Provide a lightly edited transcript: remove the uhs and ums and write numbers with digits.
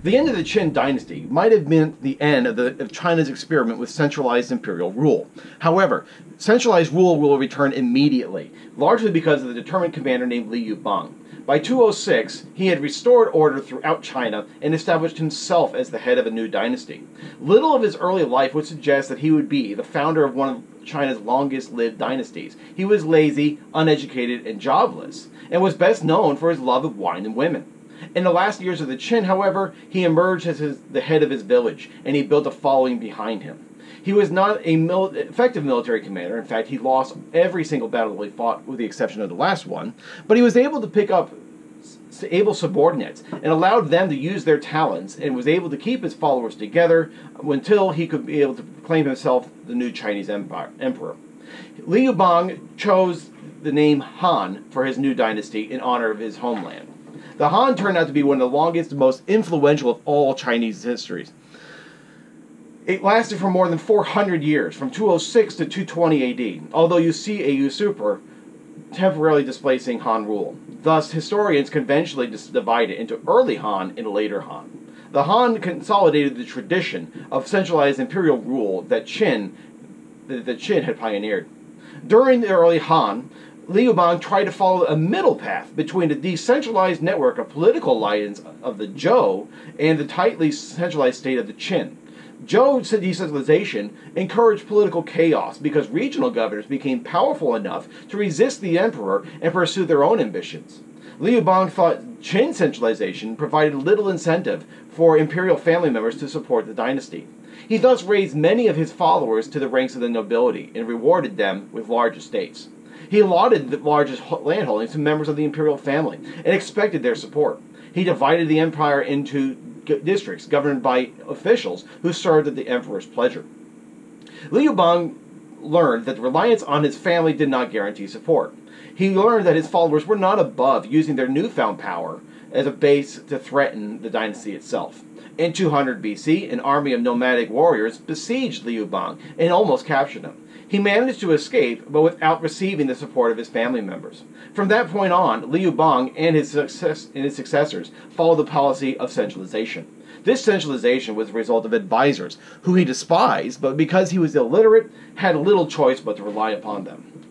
The end of the Qin dynasty might have meant the end of China's experiment with centralized imperial rule. However, centralized rule will return immediately, largely because of the determined commander named Liu Bang. By 206, he had restored order throughout China and established himself as the head of a new dynasty. Little of his early life would suggest that he would be the founder of one of China's longest-lived dynasties. He was lazy, uneducated, and jobless, and was best known for his love of wine and women. In the last years of the Qin, however, he emerged as the head of his village, and he built a following behind him. He was not an effective military commander. In fact, he lost every single battle he fought, with the exception of the last one. But he was able to pick up able subordinates and allowed them to use their talents, and was able to keep his followers together until he could be able to proclaim himself the new Chinese emperor. Liu Bang chose the name Han for his new dynasty in honor of his homeland. The Han turned out to be one of the longest and most influential of all Chinese histories. It lasted for more than 400 years, from 206 to 220 AD, although you see a usurper temporarily displacing Han rule. Thus, historians conventionally divide it into early Han and later Han. The Han consolidated the tradition of centralized imperial rule that the Qin had pioneered. During the early Han, Liu Bang tried to follow a middle path between the decentralized network of political alliance of the Zhou and the tightly centralized state of the Qin. Zhou's decentralization encouraged political chaos because regional governors became powerful enough to resist the emperor and pursue their own ambitions. Liu Bang thought Qin centralization provided little incentive for imperial family members to support the dynasty. He thus raised many of his followers to the ranks of the nobility and rewarded them with large estates. He allotted the largest landholdings to members of the imperial family and expected their support. He divided the empire into districts governed by officials who served at the emperor's pleasure. Liu Bang learned that reliance on his family did not guarantee support. He learned that his followers were not above using their newfound power as a base to threaten the dynasty itself. In 200 BC, an army of nomadic warriors besieged Liu Bang and almost captured him. He managed to escape, but without receiving the support of his family members. From that point on, Liu Bang and his successors followed the policy of centralization. This centralization was the result of advisors, who he despised, but because he was illiterate, had little choice but to rely upon them.